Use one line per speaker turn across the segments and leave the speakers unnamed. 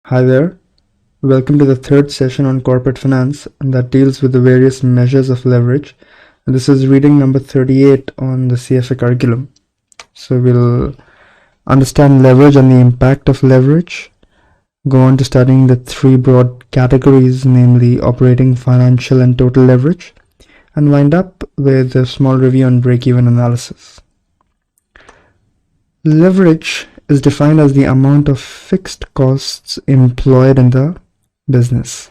Hi there, welcome to the third session on corporate finance that deals with the various measures of leverage. And this is reading number 38 on the CFA curriculum. So we'll understand leverage and the impact of leverage, go on to studying the three broad categories, namely operating, financial, and total leverage, and wind up with a small review on break-even analysis. Leverage is defined as the amount of fixed costs employed in the business.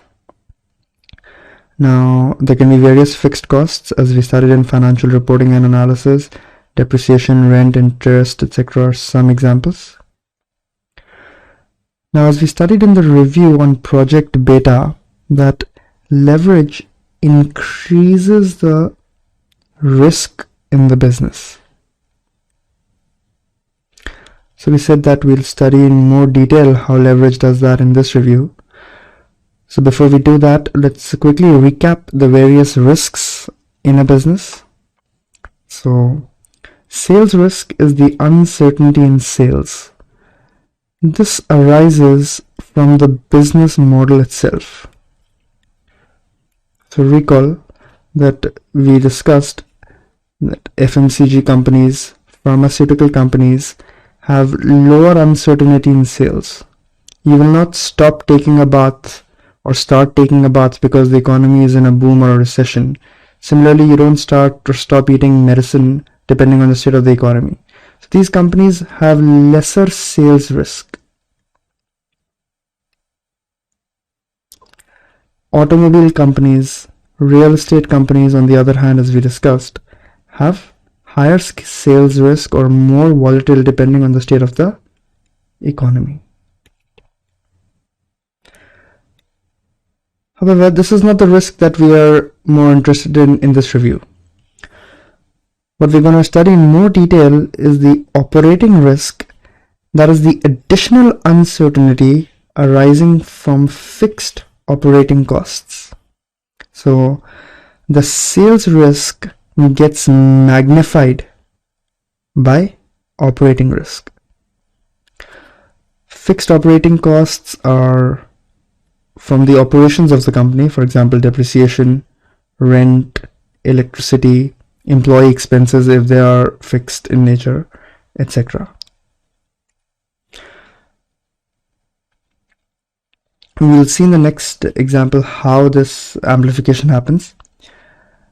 Now, there can be various fixed costs as we studied in financial reporting and analysis. Depreciation, rent, interest, etc. are some examples. Now, as we studied in the review on project beta, that leverage increases the risk in the business. So we said that we'll study in more detail how leverage does that in this review. So before we do that, let's quickly recap the various risks in a business. So sales risk is the uncertainty in sales. This arises from the business model itself. So recall that we discussed that FMCG companies, pharmaceutical companies have lower uncertainty in sales. You will not stop taking a bath or start taking a bath because the economy is in a boom or a recession. Similarly, you don't start or stop eating medicine depending on the state of the economy. So these companies have lesser sales risk. Automobile companies, real estate companies, on the other hand, as we discussed, have higher sales risk or more volatile depending on the state of the economy. However, this is not the risk that we are more interested in this review. What we're going to study in more detail is the operating risk, that is the additional uncertainty arising from fixed operating costs. So the sales risk gets magnified by operating risk. Fixed operating costs are from the operations of the company, for example, depreciation, rent, electricity, employee expenses if they are fixed in nature, etc. We will see in the next example how this amplification happens.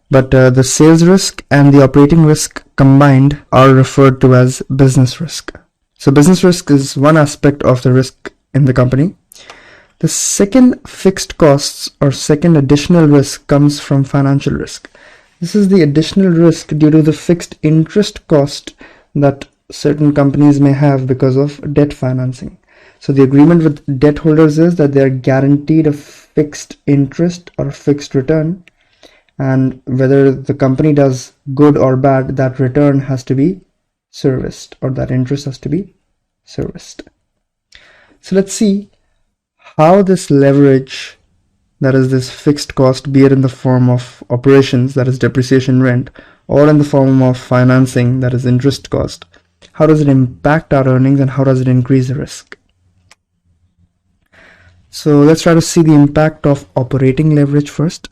But the sales risk and the operating risk combined are referred to as business risk. So business risk is one aspect of the risk in the company. The second fixed costs or second additional risk comes from financial risk. This is the additional risk due to the fixed interest cost that certain companies may have because of debt financing. So the agreement with debt holders is that they are guaranteed a fixed interest or fixed return, and whether the company does good or bad, that return has to be serviced, or that interest has to be serviced. So let's see how this leverage, that is this fixed cost, be it in the form of operations, that is depreciation, rent, or in the form of financing, that is interest cost, how does it impact our earnings and how does it increase the risk? So let's try to see the impact of operating leverage first.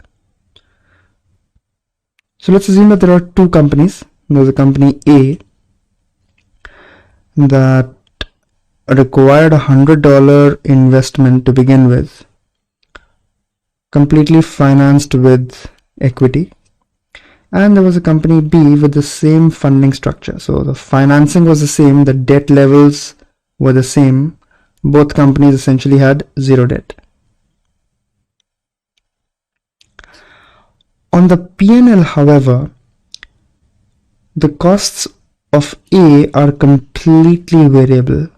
So let's assume that there are two companies. There's a company A that required $100 investment to begin with, completely financed with equity. And there was a company B with the same funding structure. So the financing was the same, the debt levels were the same. Both companies essentially had zero debt. On the P&L, however, the costs of A are completely variable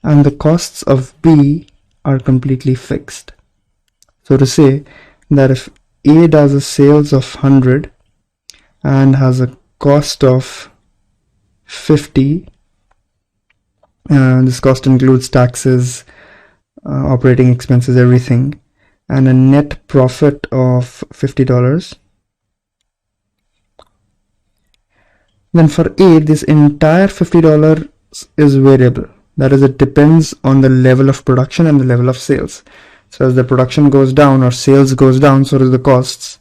and the costs of B are completely fixed. So to say that if A does a sales of 100 and has a cost of 50, this cost includes taxes, operating expenses, everything, and a net profit of $50, then for A, this entire $50 is variable That is, it depends on the level of production and the level of sales. So as the production goes down or sales goes down, so does the costs,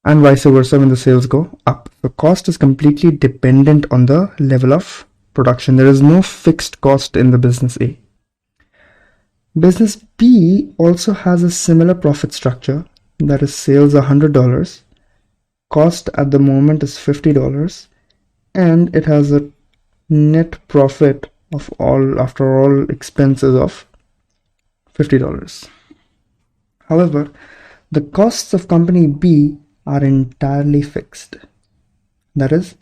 and vice versa when the sales go up. The cost is completely dependent on the level of production. There is no fixed cost in the business A. Business B also has a similar profit structure. That is, sales are $100, cost at the moment is $50, and it has a net profit of all, after all expenses, of $50. However, the costs of company B are entirely fixed. That is,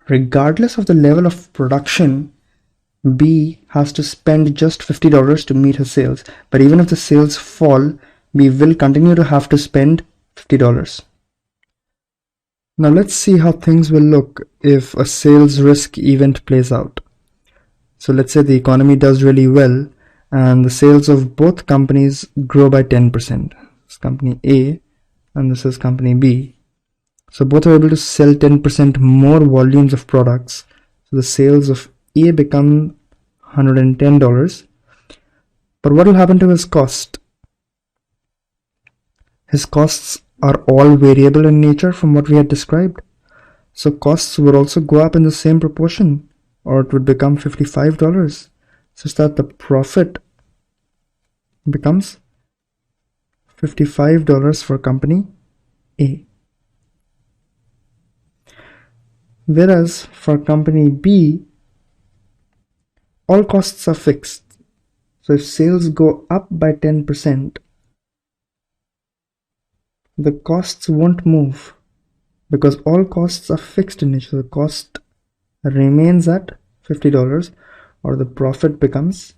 regardless of the level of production, B has to spend just $50 to meet his sales. But even if the sales fall, B will continue to have to spend $50. Now let's see how things will look if a sales risk event plays out. So let's say the economy does really well and the sales of both companies grow by 10%. This is company A and this is company B. So both are able to sell 10% more volumes of products. So the sales of A become $110. But what will happen to his cost? His costs are all variable in nature from what we had described. So costs would also go up in the same proportion, or it would become $55, such that the profit becomes $55 for company A. Whereas for company B, all costs are fixed. So if sales go up by 10%, the costs won't move because all costs are fixed in nature. The cost remains at $50, or the profit becomes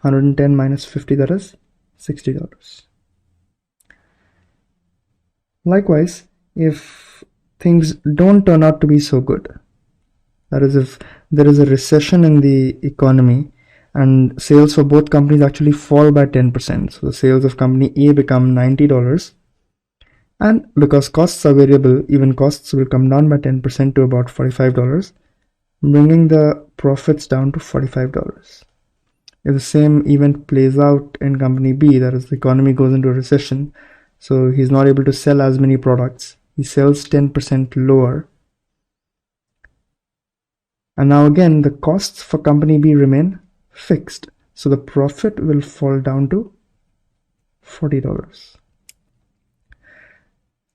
110 minus 50, that is $60. Likewise, if things don't turn out to be so good, that is, if there is a recession in the economy and sales for both companies actually fall by 10%, so the sales of company A become $90, and because costs are variable, even costs will come down by 10% to about $45, bringing the profits down to $45. If the same event plays out in company B, that is, the economy goes into a recession, so he's not able to sell as many products, he sells 10% lower, and now again the costs for company B remain fixed, so the profit will fall down to $40.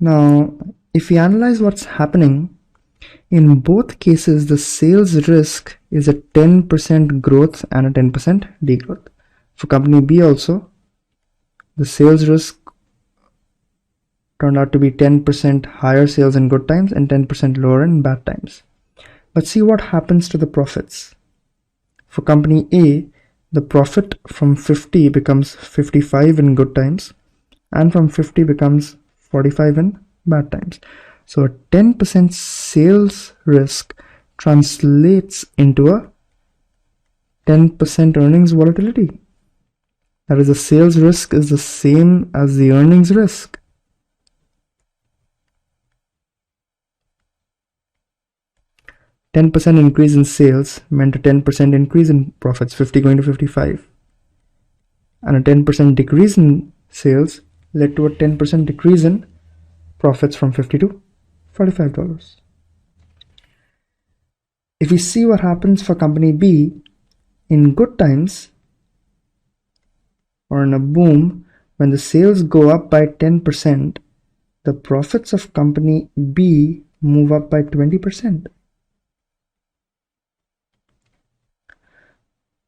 Now, if we analyze what's happening, in both cases the sales risk is a 10% growth and a 10% degrowth. For company B also, the sales risk turned out to be 10% higher sales in good times and 10% lower in bad times. Let's see what happens to the profits. For company A, the profit from 50 becomes 55 in good times, and from 50 becomes 45 in bad times. So a 10% sales risk translates into a 10% earnings volatility. That is, the sales risk is the same as the earnings risk. A 10% increase in sales meant a 10% increase in profits, 50 going to 55. And a 10% decrease in sales led to a 10% decrease in profits from 50 to $45. If we see what happens for company B, in good times or in a boom, when the sales go up by 10%, the profits of company B move up by 20%.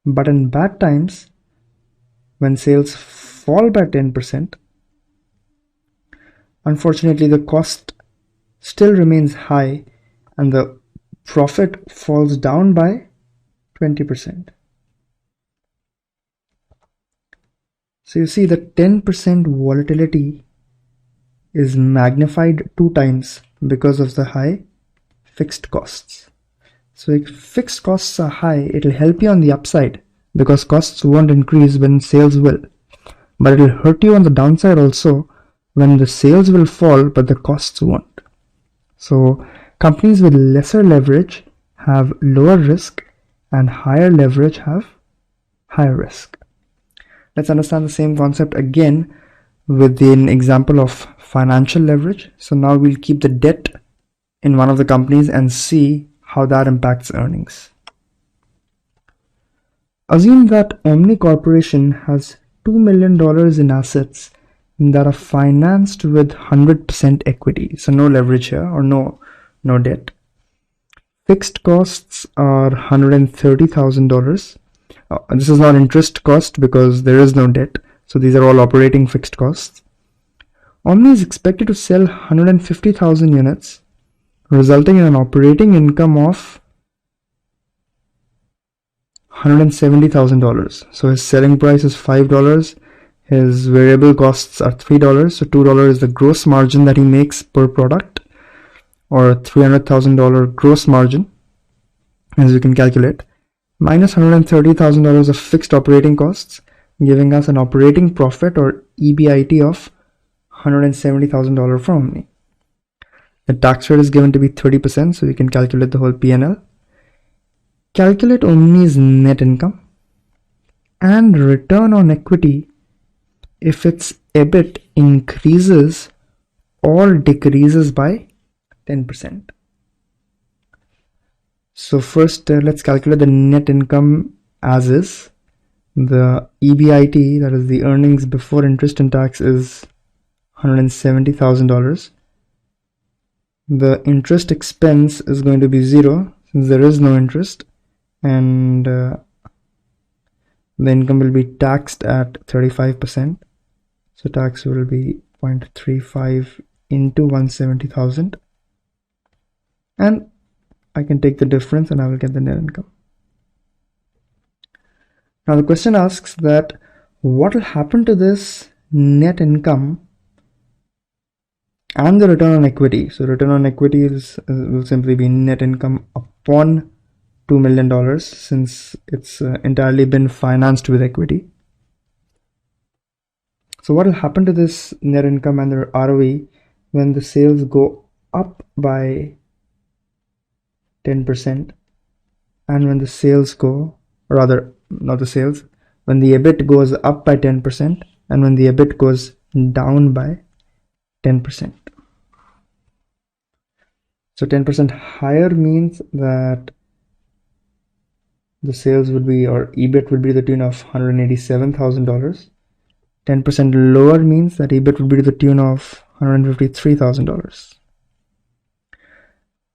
But in bad times, when sales fall by 10%, unfortunately the cost still remains high and the profit falls down by 20%. So you see the 10% volatility is magnified 2 times because of the high fixed costs. So if fixed costs are high, it will help you on the upside because costs won't increase when sales will. But it will hurt you on the downside also when the sales will fall but the costs won't. So companies with lesser leverage have lower risk and higher leverage have higher risk. Let's understand the same concept again with an example of financial leverage. So now we'll keep the debt in one of the companies and see how that impacts earnings. Assume that Omni Corporation has $2 million in assets that are financed with 100% equity. So no leverage here, or no debt. Fixed costs are $130,000. This is not interest cost because there is no debt. So these are all operating fixed costs. Omni is expected to sell 150,000 units, resulting in an operating income of $170,000. So his selling price is $5. His variable costs are $3. So $2 is the gross margin that he makes per product, or $300,000 gross margin, as you can calculate, minus $130,000 of fixed operating costs, giving us an operating profit, or EBIT, of $170,000 for Omni. The tax rate is given to be 30%, so we can calculate the whole P&L. Calculate Omni's net income and return on equity if its EBIT increases or decreases by 10%. So first, let's calculate the net income as is. The EBIT, that is the earnings before interest and tax, is $170,000. The interest expense is going to be 0 since there is no interest, and the income will be taxed at 35%. So tax will be 0.35 into 170,000, and I can take the difference and I will get the net income. Now the question asks that what will happen to this net income and the return on equity. So return on equity will simply be net income upon $2 million, since it's entirely been financed with equity. So what will happen to this net income and the ROE when the sales go up by 10%, and when the sales go, or rather not the sales, when the EBIT goes up by 10% and when the EBIT goes down by 10%. So 10% higher means that the sales would be, or EBIT would be to the tune of $187,000. 10% lower means that EBIT would be to the tune of $153,000.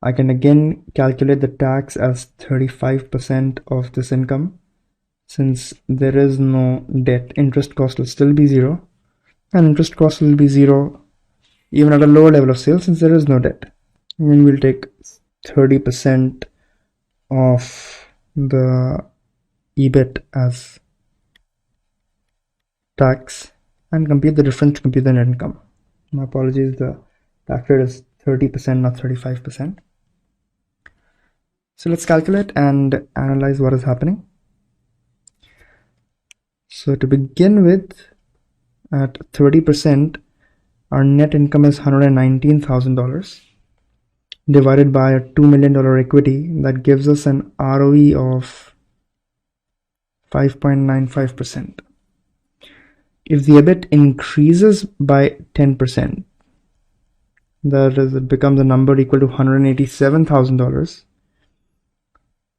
I can again calculate the tax as 35% of this income. Since there is no debt, interest cost will still be 0, and interest cost will be 0 even at a lower level of sales since there is no debt. And we'll take 30% of the EBIT as tax and compute the difference to compute the net income. My apologies, the tax rate is 30%, not 35%. So let's calculate and analyze what is happening. So to begin with, at 30%, our net income is $119,000 divided by a $2 million equity. That gives us an ROE of 5.95%. If the EBIT increases by 10%, that is, it becomes a number equal to $187,000,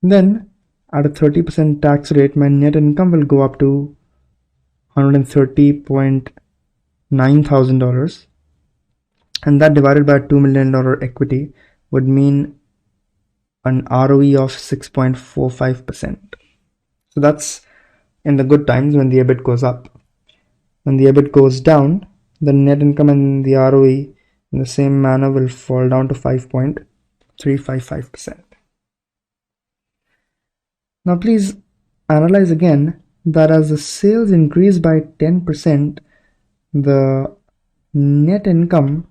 then at a 30% tax rate, my net income will go up to $130,900, and that divided by a $2 million equity would mean an ROE of 6.45%. So that's in the good times when the EBIT goes up. When the EBIT goes down, the net income and the ROE in the same manner will fall down to 5.355%. Now please analyze again that as the sales increase by 10%, the net income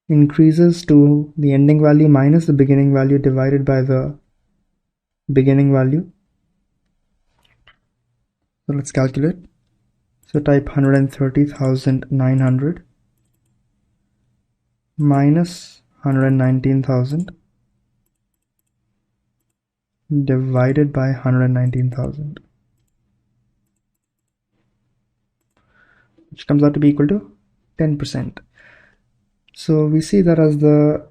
increases to the ending value minus the beginning value divided by the beginning value. So let's calculate. So type 130,900 minus 119,000 divided by 119,000, which comes out to be equal to 10%. So we see that as the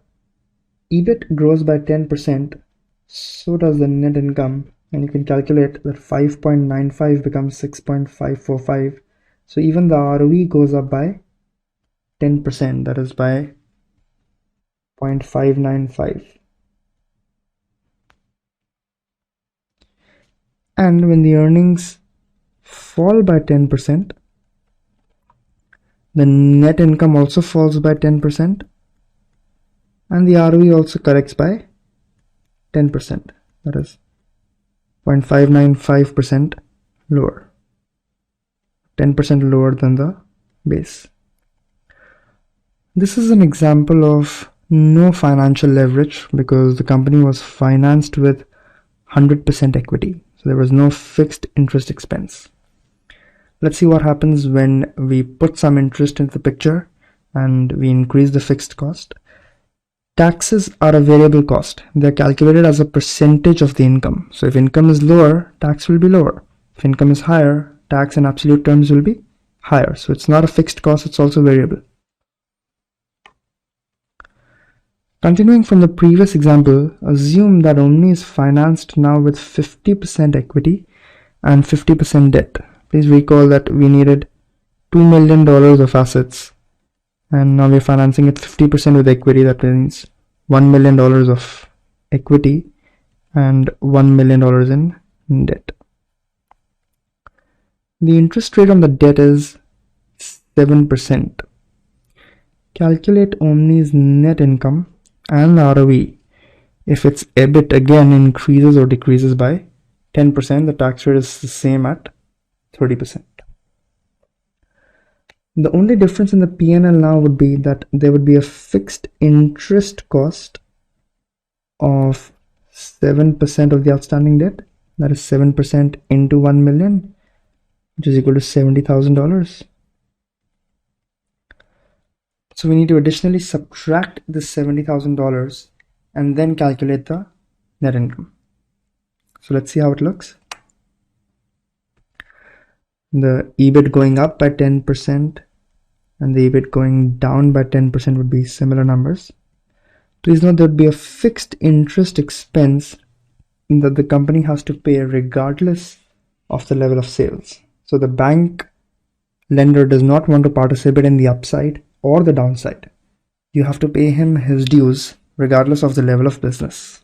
EBIT grows by 10%, so does the net income, and you can calculate that 5.95 becomes 6.545. So even the ROE goes up by 10%, that is by 0.595. And when the earnings fall by 10%, the net income also falls by 10%, and the ROE also corrects by 10%, that is 0.595% lower, 10% lower than the base. This is an example of no financial leverage because the company was financed with 100% equity, so there was no fixed interest expense. Let's see what happens when we put some interest into the picture and we increase the fixed cost. Taxes are a variable cost. They're calculated as a percentage of the income. So if income is lower, tax will be lower. If income is higher, tax in absolute terms will be higher. So it's not a fixed cost, it's also variable. Continuing from the previous example, assume that Omni is financed now with 50% equity and 50% debt. Please recall that we needed $2 million of assets, and now we're financing it 50% with equity. That means $1 million of equity and $1 million in debt. The interest rate on the debt is 7%. Calculate Omni's net income and ROE. If its EBIT again increases or decreases by 10%, the tax rate is the same at 30%. The only difference in the P&L now would be that there would be a fixed interest cost of 7% of the outstanding debt. That is 7% into 1 million, which is equal to $70,000. So we need to additionally subtract this $70,000 and then calculate the net income. So let's see how it looks. The EBIT going up by 10% and the EBIT going down by 10% would be similar numbers. Please note there would be a fixed interest expense that the company has to pay regardless of the level of sales. So the bank lender does not want to participate in the upside or the downside. You have to pay him his dues regardless of the level of business.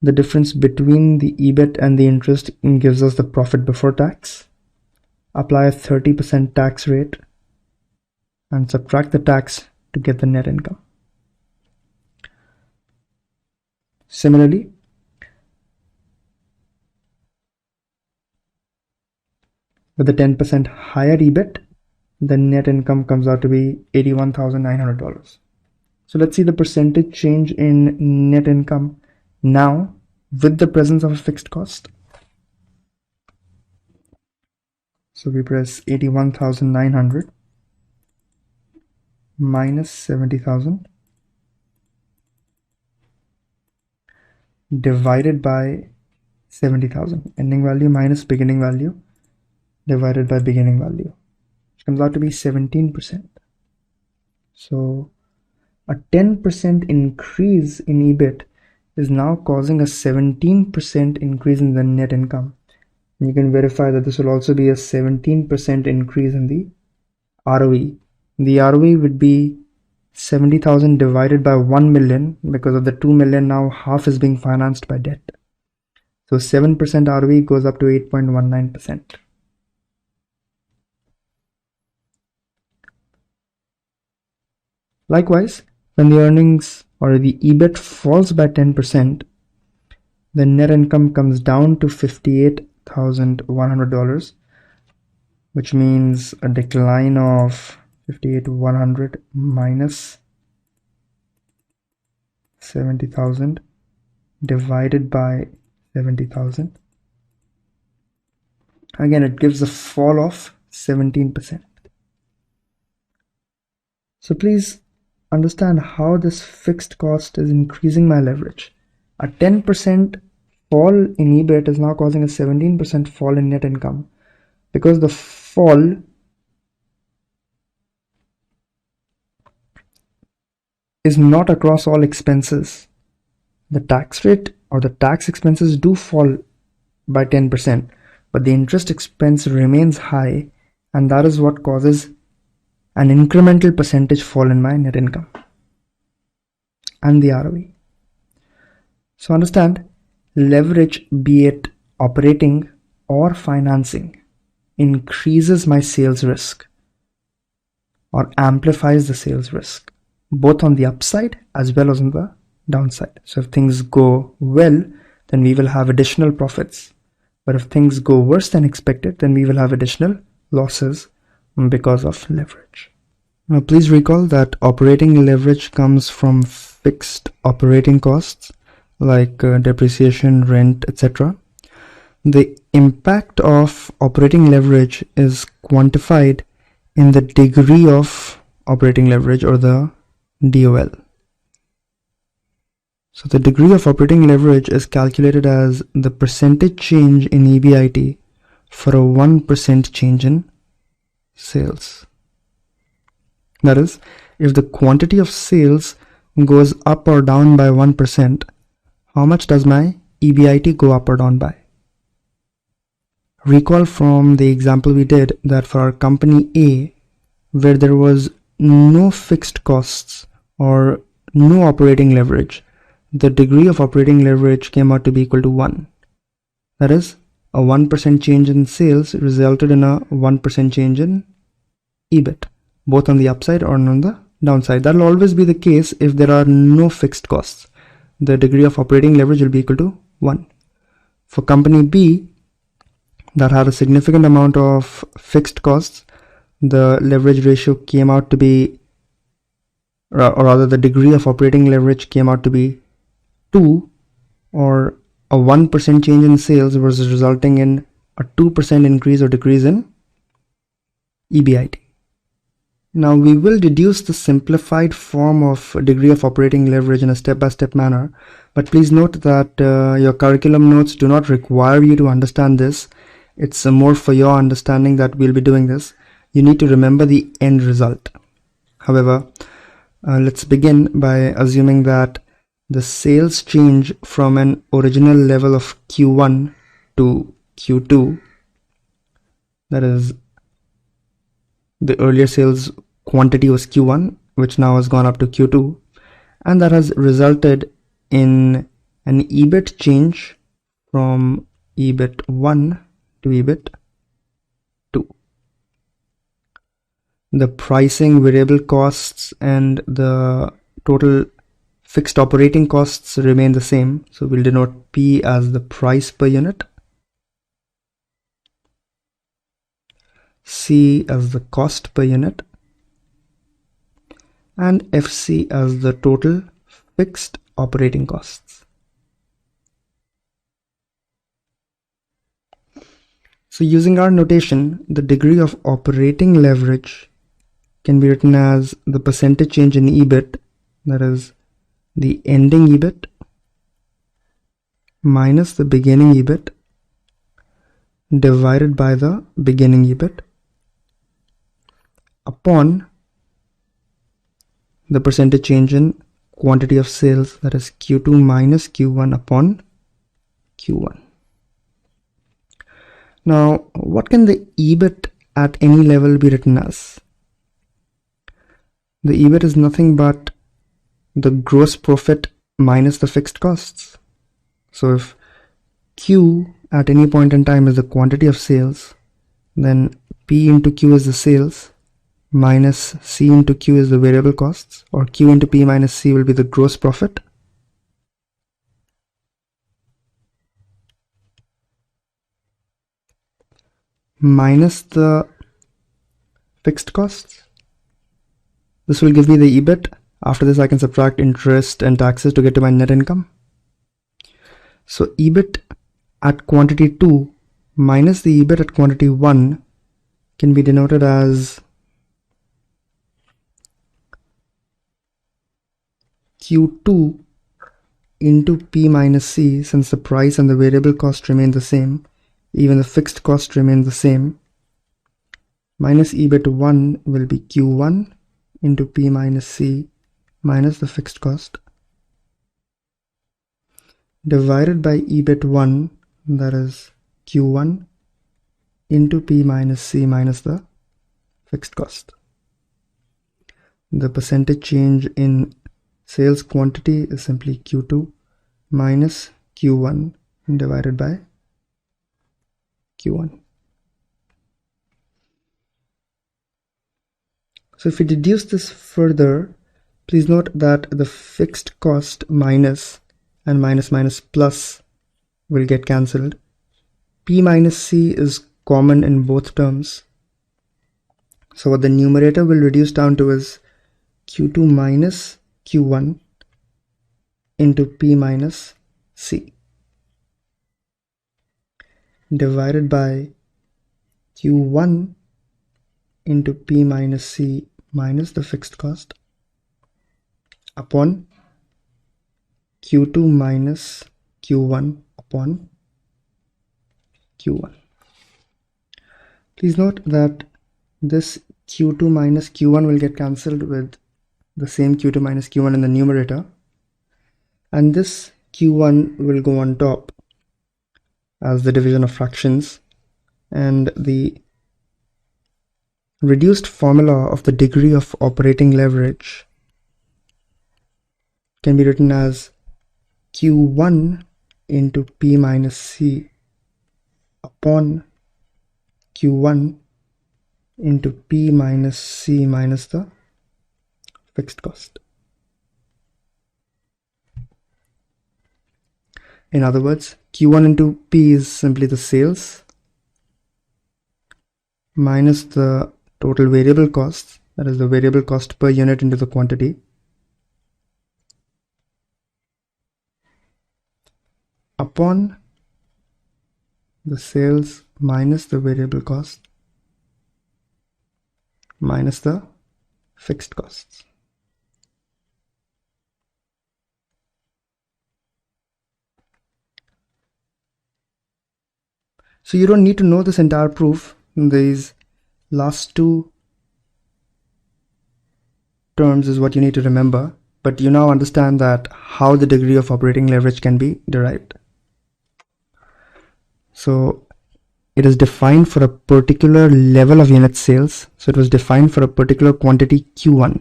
The difference between the EBIT and the interest gives us the profit before tax. Apply a 30% tax rate and subtract the tax to get the net income. Similarly, with the 10% higher EBIT, the net income comes out to be $81,900. So let's see the percentage change in net income now with the presence of a fixed cost. So we press 81,900 minus 70,000 divided by 70,000, ending value minus beginning value divided by beginning value, which comes out to be 17%. So a 10% increase in EBIT is now causing a 17% increase in the net income. And you can verify that this will also be a 17% increase in the ROE. The ROE would be 70,000 divided by 1 million, because of the 2 million now half is being financed by debt. So 7% ROE goes up to 8.19%. Likewise, when the earnings or the EBIT falls by 10%, the net income comes down to $58,100, which means a decline of 58,100 minus 70,000 divided by 70,000. Again, it gives a fall of 17%. So please understand how this fixed cost is increasing my leverage. A 10% fall in EBIT is now causing a 17% fall in net income, because the fall is not across all expenses. The tax rate or the tax expenses do fall by 10%, but the interest expense remains high, and that is what causes an incremental percentage fall in my net income and the ROE. So understand, leverage, be it operating or financing, increases my sales risk or amplifies the sales risk, both on the upside as well as on the downside. So if things go well, then we will have additional profits. But if things go worse than expected, then we will have additional losses because of leverage. Now, please recall that operating leverage comes from fixed operating costs like depreciation, rent, etc. The impact of operating leverage is quantified in the degree of operating leverage, or the DOL. So the degree of operating leverage is calculated as the percentage change in EBIT for a 1% change in sales. That is, if the quantity of sales goes up or down by 1%, how much does my EBIT go up or down by? Recall from the example we did that for our company A, where there was no fixed costs or no operating leverage, the degree of operating leverage came out to be equal to 1. That is, a 1% change in sales resulted in a 1% change in EBIT, both on the upside or on the downside. That will always be the case if there are no fixed costs. The degree of operating leverage will be equal to 1. For company B, that had a significant amount of fixed costs, the leverage ratio came out to be, or rather the degree of operating leverage came out to be 2, or a 1% change in sales was resulting in a 2% increase or decrease in EBIT. Now we will deduce the simplified form of degree of operating leverage in a step-by-step manner, but please note that your curriculum notes do not require you to understand this. It's more for your understanding that we'll be doing this. You need to remember the end result. However, let's begin by assuming that the sales change from an original level of Q1 to Q2, that is, the earlier sales quantity was Q1, which now has gone up to Q2, and that has resulted in an EBIT change from EBIT 1 to EBIT 2. The pricing, variable costs, and the total fixed operating costs remain the same, so we'll denote P as the price per unit, C as the cost per unit, and FC as the total fixed operating costs. So using our notation, the degree of operating leverage can be written as the percentage change in EBIT, that is the ending EBIT minus the beginning EBIT divided by the beginning EBIT upon the percentage change in quantity of sales, that is Q2 minus Q1 upon Q1. Now, what can the EBIT at any level be written as? The EBIT is nothing but the gross profit minus the fixed costs. So if Q at any point in time is the quantity of sales, then P into Q is the sales, minus C into Q is the variable costs, or Q into P minus C will be the gross profit. Minus the fixed costs. This will give me the EBIT. After this, I can subtract interest and taxes to get to my net income. So EBIT at quantity 2 minus the EBIT at quantity 1 can be denoted as Q2 into P minus C, since the price and the variable cost remain the same, even the fixed cost remains the same, minus EBIT 1 will be Q1 into P minus C minus the fixed cost, divided by EBIT 1, that is Q1 into P minus C minus the fixed cost. The percentage change in sales quantity is simply Q2 minus Q1 divided by Q1. So if we deduce this further, please note that the fixed cost minus and minus minus plus will get cancelled. P minus C is common in both terms. So what the numerator will reduce down to is Q2 minus Q1 into P minus C divided by Q1 into P minus C minus the fixed cost upon Q2 minus Q1 upon Q1. Please note that this Q2 minus Q1 will get cancelled with the same Q2 minus Q1 in the numerator, and this Q1 will go on top as the division of fractions, and the reduced formula of the degree of operating leverage can be written as Q1 into P minus C upon Q1 into P minus C minus the fixed cost. In other words, Q1 into P is simply the sales minus the total variable costs, that is the variable cost per unit into the quantity, upon the sales minus the variable cost minus the fixed costs. So you don't need to know this entire proof. These last two terms is what you need to remember, but you now understand that how the degree of operating leverage can be derived. So it is defined for a particular level of unit sales. So it was defined for a particular quantity Q1.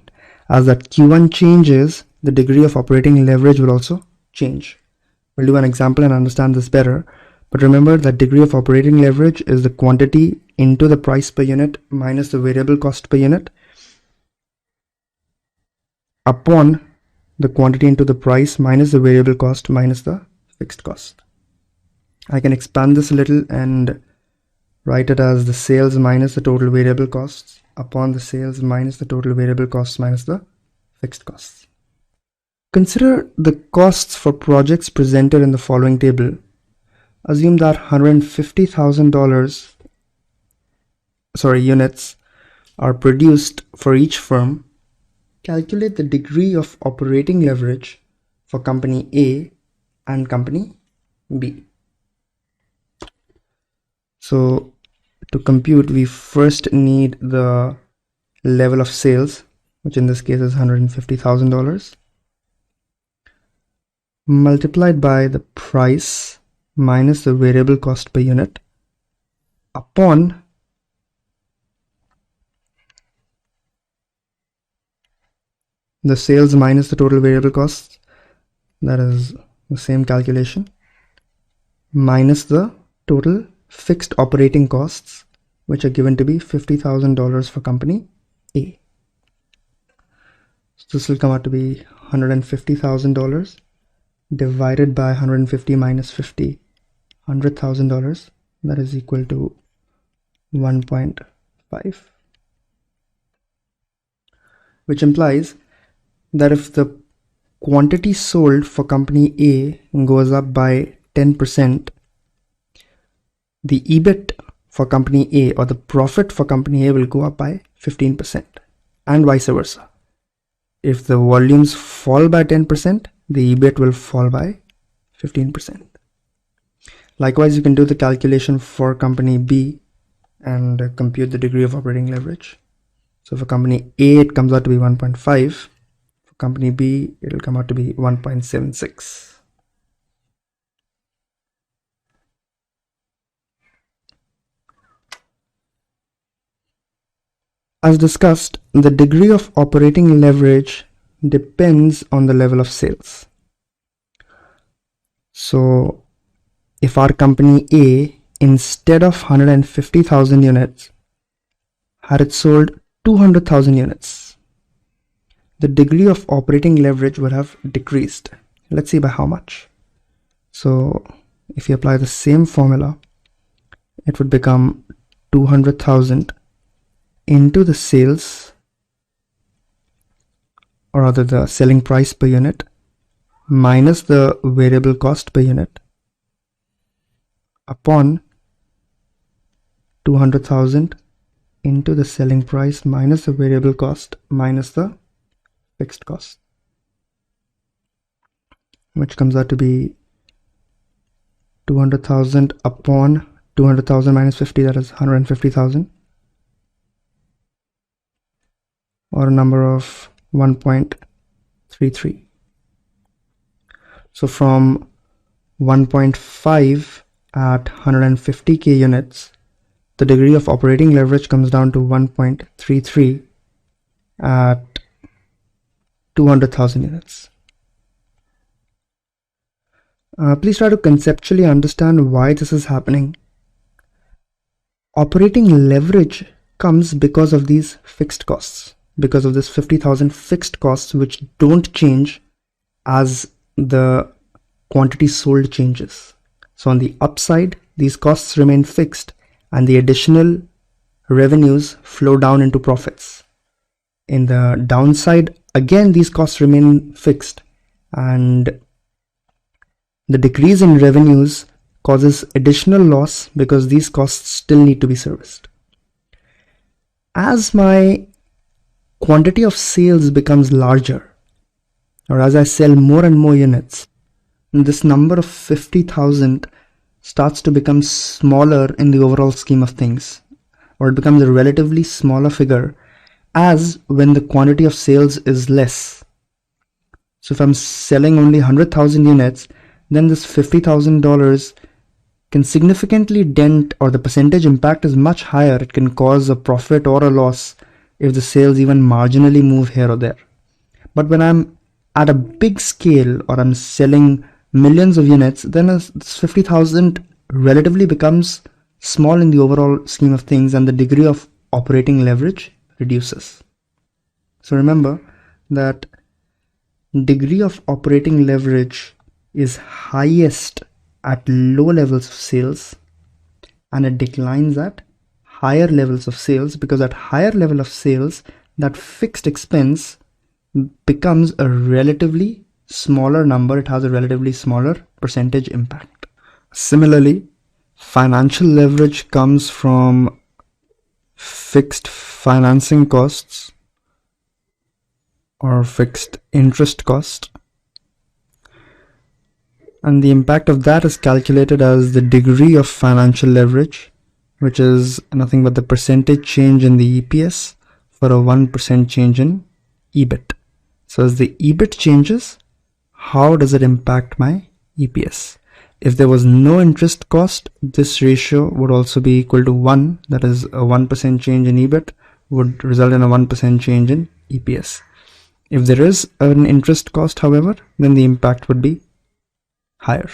As that Q1 changes, the degree of operating leverage will also change. We'll do an example and understand this better. But remember that degree of operating leverage is the quantity into the price per unit minus the variable cost per unit upon the quantity into the price minus the variable cost minus the fixed cost. I can expand this a little and write it as the sales minus the total variable costs upon the sales minus the total variable costs minus the fixed costs. Consider the costs for projects presented in the following table. Assume that $150,000 units are produced for each firm. Calculate the degree of operating leverage for company A and company B. So to compute, we first need the level of sales, which in this case is $150,000, multiplied by the price minus the variable cost per unit upon the sales minus the total variable costs, that is the same calculation, minus the total fixed operating costs, which are given to be $50,000 for company A. So this will come out to be $150,000 divided by 150 minus 50, $100,000, that is equal to 1.5, which implies that if the quantity sold for company A goes up by 10%, the EBIT for company A or the profit for company A will go up by 15%, and vice versa. if the volumes fall by 10%, the EBIT will fall by 15%. Likewise, you can do the calculation for company B and compute the degree of operating leverage. So for company A, it comes out to be 1.5. For company B, it will come out to be 1.76. As discussed, the degree of operating leverage depends on the level of sales. So if our company A, instead of 150,000 units, had it sold 200,000 units, the degree of operating leverage would have decreased. Let's see by how much. So if you apply the same formula, it would become 200,000 into the sales, or rather the selling price per unit, minus the variable cost per unit, upon 200,000 into the selling price minus the variable cost minus the fixed cost, which comes out to be 200,000 upon 200,000 minus 50, that is 150,000, or a number of 1.33. So from 1.5 at 150k units, the degree of operating leverage comes down to 1.33 at 200,000 units. Please try to conceptually understand why this is happening. Operating leverage comes because of these fixed costs, because of this 50,000 fixed costs which don't change as the quantity sold changes. So on the upside, these costs remain fixed and the additional revenues flow down into profits. In the downside, again, these costs remain fixed and the decrease in revenues causes additional loss because these costs still need to be serviced. As my quantity of sales becomes larger, or as I sell more and more units, this number of 50,000 starts to become smaller in the overall scheme of things, or it becomes a relatively smaller figure as when the quantity of sales is less. So if I'm selling only 100,000 units, then this $50,000 can significantly dent, or the percentage impact is much higher. It can cause a profit or a loss if the sales even marginally move here or there. But when I'm at a big scale or I'm selling millions of units, then this 50,000 relatively becomes small in the overall scheme of things and the degree of operating leverage reduces. So remember that degree of operating leverage is highest at low levels of sales and it declines at higher levels of sales, because at higher level of sales that fixed expense becomes a relatively smaller number. It has a relatively smaller percentage impact. Similarly, financial leverage comes from fixed financing costs or fixed interest cost, and the impact of that is calculated as the degree of financial leverage, which is nothing but the percentage change in the EPS for a 1% change in EBIT. So as the EBIT changes, how does it impact my EPS? If there was no interest cost, this ratio would also be equal to 1. That is, a 1% change in EBIT would result in a 1% change in EPS. If there is an interest cost, however, then the impact would be higher.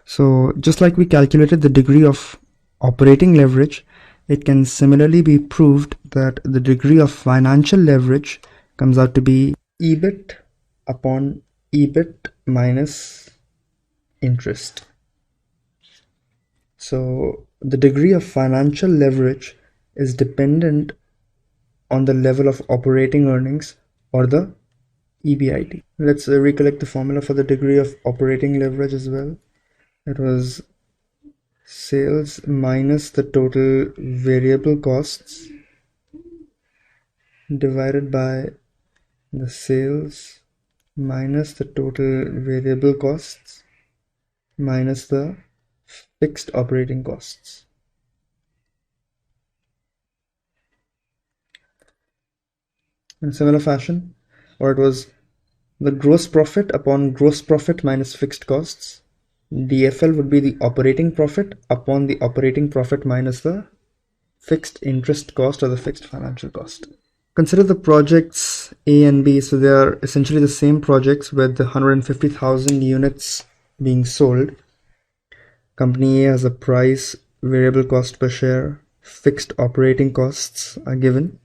So just like we calculated the degree of operating leverage, it can similarly be proved that the degree of financial leverage comes out to be EBIT upon EBIT minus interest. So the degree of financial leverage is dependent on the level of operating earnings, or the EBIT. Let's recollect the formula for the degree of operating leverage as well. It was sales minus the total variable costs divided by the sales minus the total variable costs minus the fixed operating costs. In similar fashion, or it was the gross profit upon gross profit minus fixed costs. DFL would be the operating profit upon the operating profit minus the fixed interest cost or the fixed financial cost. Consider the projects A and B. So they are essentially the same projects with the 150,000 units being sold. Company A has a price, variable cost per share, fixed operating costs are given,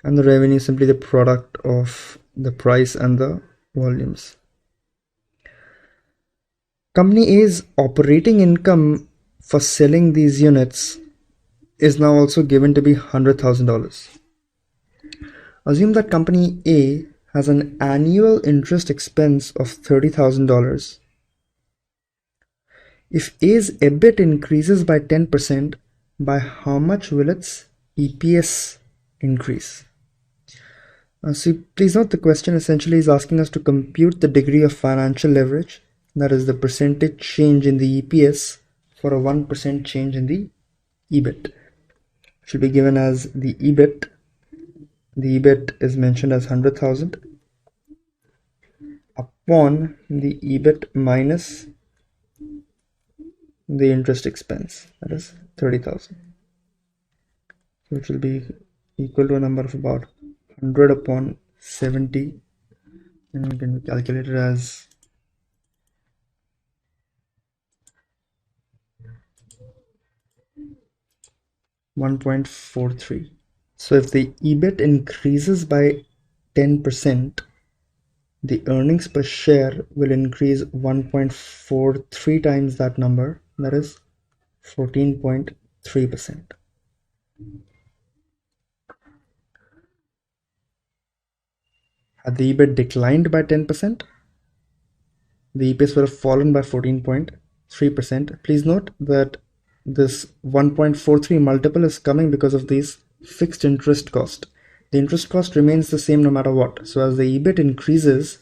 and the revenue is simply the product of the price and the volumes. Company A's operating income for selling these units is now also given to be $100,000. Assume that company A has an annual interest expense of $30,000. If A's EBIT increases by 10%, by how much will its EPS increase? So please note the question essentially is asking us to compute the degree of financial leverage, that is the percentage change in the EPS for a 1% change in the EBIT. It should be given as the EBIT. The EBIT is mentioned as 100,000 upon the EBIT minus the interest expense, that is 30,000. So it will be equal to a number of about 100 upon 70, and we can calculate it as 1.43. So if the EBIT increases by 10%, the earnings per share will increase 1.43 times that number, that is 14.3%. Had the EBIT declined by 10%, the EPS would have fallen by 14.3%. Please note that this 1.43 multiple is coming because of these fixed interest cost. The interest cost remains the same no matter what. So as the EBIT increases,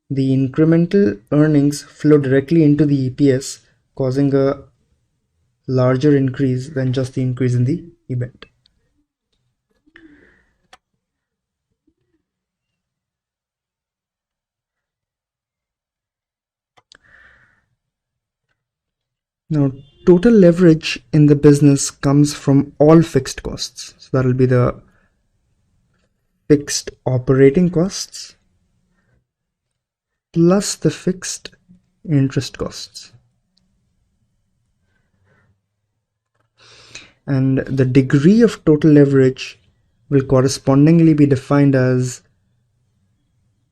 the incremental earnings flow directly into the EPS, causing a larger increase than just the increase in the EBIT. Now, total leverage in the business comes from all fixed costs. So that will be the fixed operating costs plus the fixed interest costs. And the degree of total leverage will correspondingly be defined as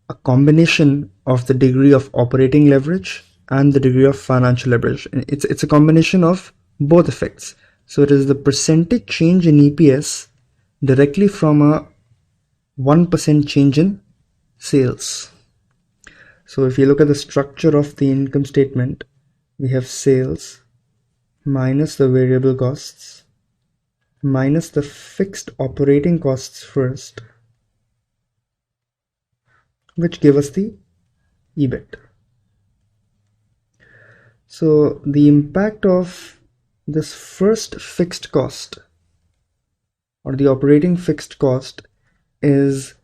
a combination of the degree of operating leverage and the degree of financial leverage. It's a combination of both effects. So it is the percentage change in EPS directly from a 1% change in sales. So if you look at the structure of the income statement, we have sales minus the variable costs minus the fixed operating costs first, which give us the EBIT. So the impact of this first fixed cost or the operating fixed cost is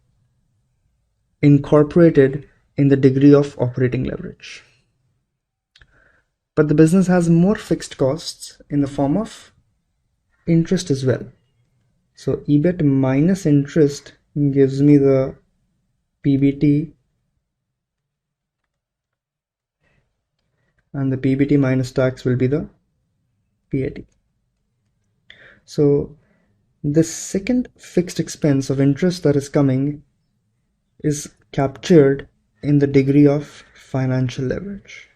incorporated in the degree of operating leverage. But the business has more fixed costs in the form of interest as well. So EBIT minus interest gives me the PBT, and the PBT minus tax will be the PAT. So the second fixed expense of interest that is coming is captured in the degree of financial leverage.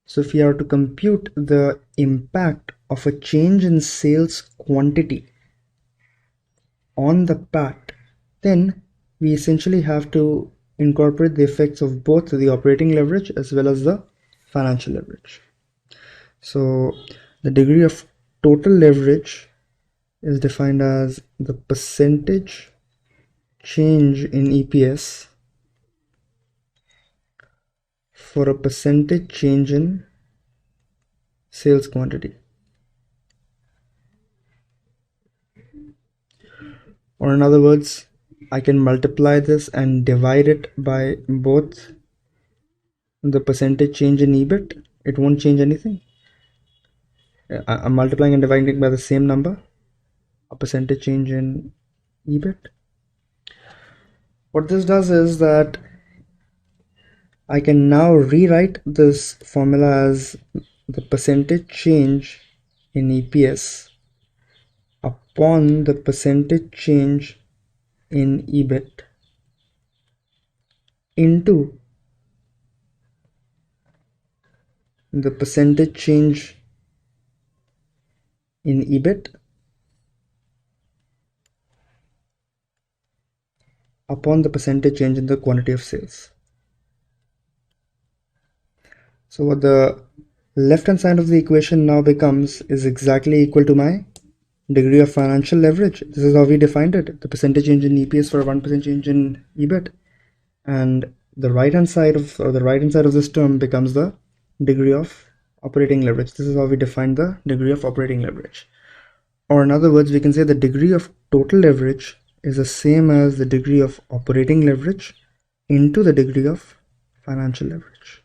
So if we are to compute the impact of a change in sales quantity on the PAT, then we essentially have to incorporate the effects of both the operating leverage as well as the financial leverage. So the degree of total leverage is defined as the percentage change in EPS for a percentage change in sales quantity. Or in other words, I can multiply this and divide it by both the percentage change in EBIT. It won't change anything. I'm multiplying and dividing it by the same number, a percentage change in EBIT. What this does is that I can now rewrite this formula as the percentage change in EPS upon the percentage change in EBIT into the percentage change in EBIT upon the percentage change in the quantity of sales. So what the left hand side of the equation now becomes is exactly equal to my degree of financial leverage. This is how we defined it, the percentage change in EPS for a 1% change in EBIT. And the right hand side of this term becomes the degree of operating leverage. This is how we define the degree of operating leverage. Or in other words, we can say the degree of total leverage is the same as the degree of operating leverage into the degree of financial leverage.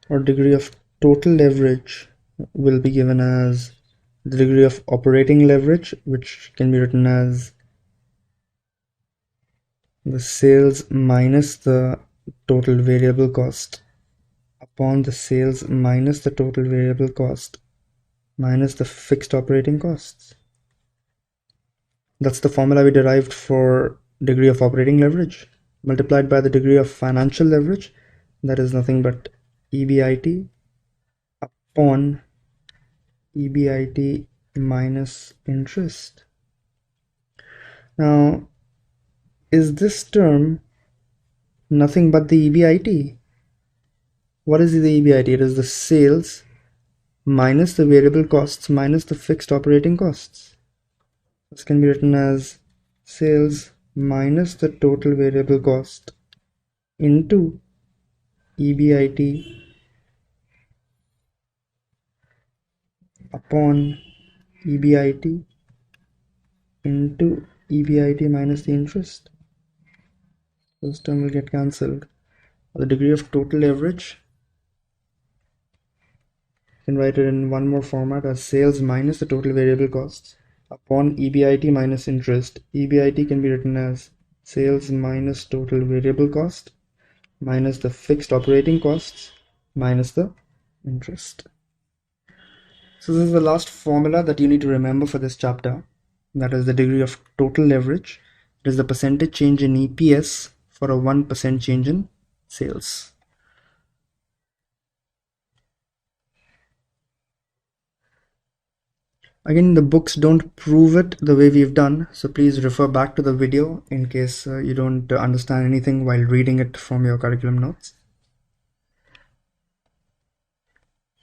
Or degree of total leverage will be given as the degree of operating leverage, which can be written as the sales minus the total variable cost upon the sales minus the total variable cost minus the fixed operating costs. That's the formula we derived for degree of operating leverage multiplied by the degree of financial leverage, that is nothing but EBIT upon EBIT minus interest. Now, is this term nothing but the EBIT? What is the EBIT? It is the sales minus the variable costs minus the fixed operating costs. This can be written as sales minus the total variable cost into EBIT upon EBIT into EBIT minus the interest. This term will get cancelled. The degree of total leverage, you can write it in one more format as sales minus the total variable costs upon EBIT minus interest. EBIT can be written as sales minus total variable cost minus the fixed operating costs minus the interest. So this is the last formula that you need to remember for this chapter. That is the degree of total leverage. It is the percentage change in EPS for a 1% change in sales. Again, the books don't prove it the way we've done, so please refer back to the video in case you don't understand anything while reading it from your curriculum notes.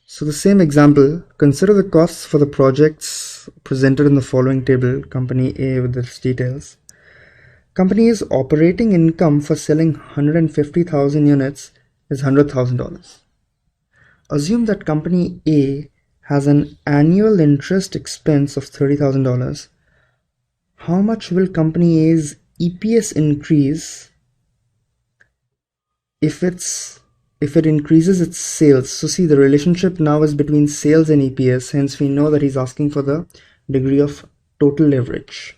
So the same example, consider the costs for the projects presented in the following table, company A with its details. Company A's operating income for selling 150,000 units is $100,000. Assume that company A has an annual interest expense of $30,000. How much will company A's EPS increase if it increases its sales? So see, the relationship now is between sales and EPS, hence we know that he's asking for the degree of total leverage.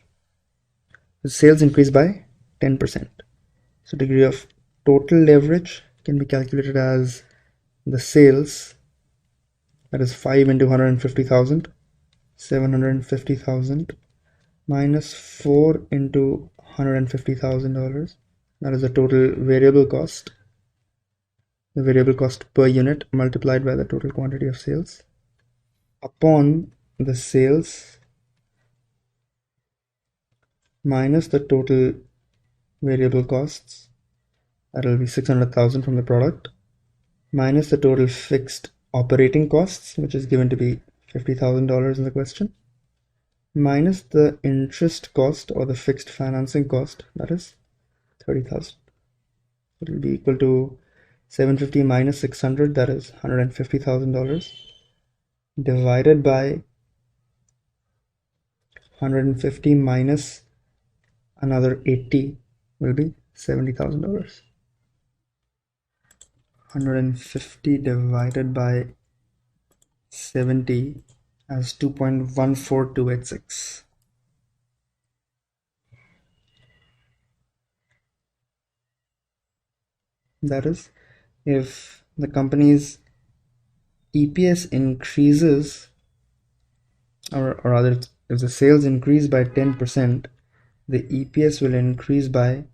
The sales increase by 10%. So degree of total leverage can be calculated as the sales, that is 5 into 150,000, 750,000 minus 4 into $150,000, that is the total variable cost, the variable cost per unit multiplied by the total quantity of sales upon the sales minus the total variable costs, that will be 600,000 from the product, minus the total fixed operating costs, which is given to be $50,000 in the question, minus the interest cost or the fixed financing cost, that is 30,000. It will be equal to 750 minus 600, that is $150,000, divided by 150 minus another 80 will be $70,000. 150 divided by 70 as 2.14286. That is, if the company's EPS increases, or rather, if the sales increase by 10%, the EPS will increase by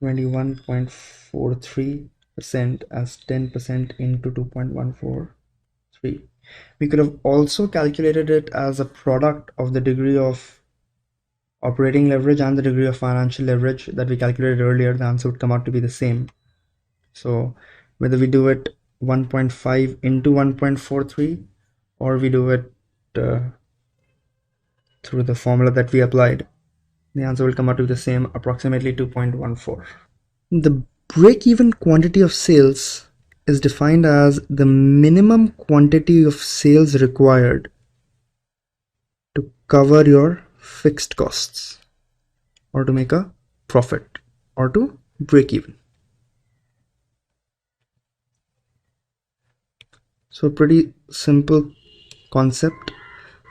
21.43% as 10% into 2.143. We could have also calculated it as a product of the degree of operating leverage and the degree of financial leverage that we calculated earlier. The answer would come out to be the same. So whether we do it 1.5 into 1.43 or we do it through the formula that we applied, the answer will come out to be the same, approximately 2.14. The break-even quantity of sales is defined as the minimum quantity of sales required to cover your fixed costs or to make a profit or to break even. So pretty simple concept.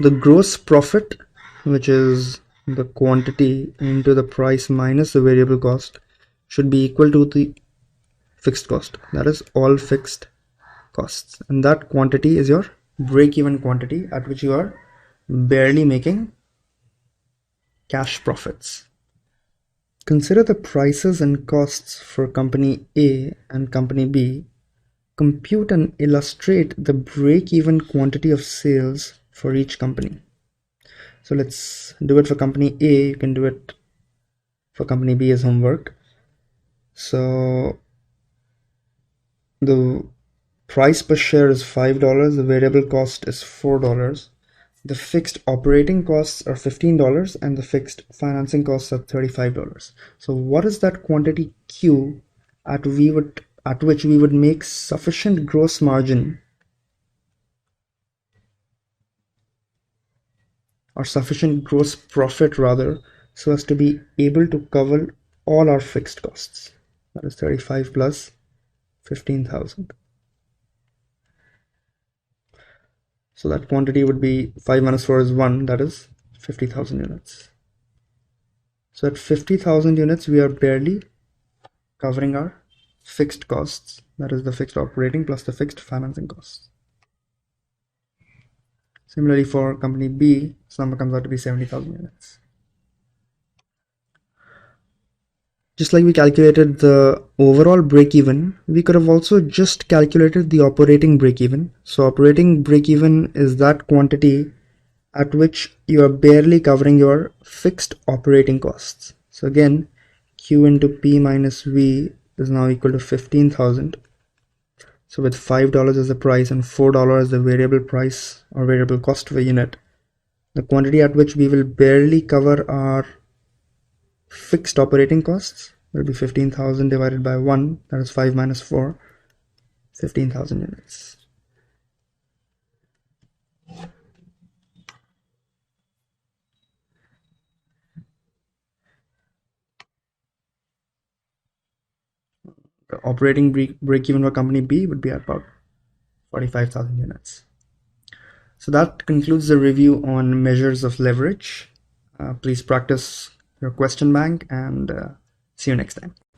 The gross profit, which is the quantity into the price minus the variable cost, should be equal to the fixed cost, that is all fixed costs, and that quantity is your break-even quantity at which you are barely making cash profits. Consider the prices and costs for company A and company B. Compute and illustrate the break-even quantity of sales for each company. So let's do it for company A. You can do it for company B as homework. So the price per share is $5, the variable cost is $4, the fixed operating costs are $15, and the fixed financing costs are $35. So what is that quantity Q at which we would make sufficient gross margin or sufficient gross profit rather, so as to be able to cover all our fixed costs? That is 35 plus 15,000. So that quantity would be 5 minus 4 is 1, that is 50,000 units. So at 50,000 units, we are barely covering our fixed costs, that is the fixed operating plus the fixed financing costs. Similarly, for company B, this number comes out to be 70,000 units. Just like we calculated the overall break-even, we could have also just calculated the operating break-even. So operating break-even is that quantity at which you are barely covering your fixed operating costs. So again, Q into P minus V is now equal to 15,000. So with $5 as the price and $4 as the variable price or variable cost per unit, the quantity at which we will barely cover our fixed operating costs will be 15,000 divided by 1, that is 5 minus 4, 15,000 units. The operating break-even for company B would be at about 45,000 units. So that concludes the review on measures of leverage. Please practice your question bank and see you next time.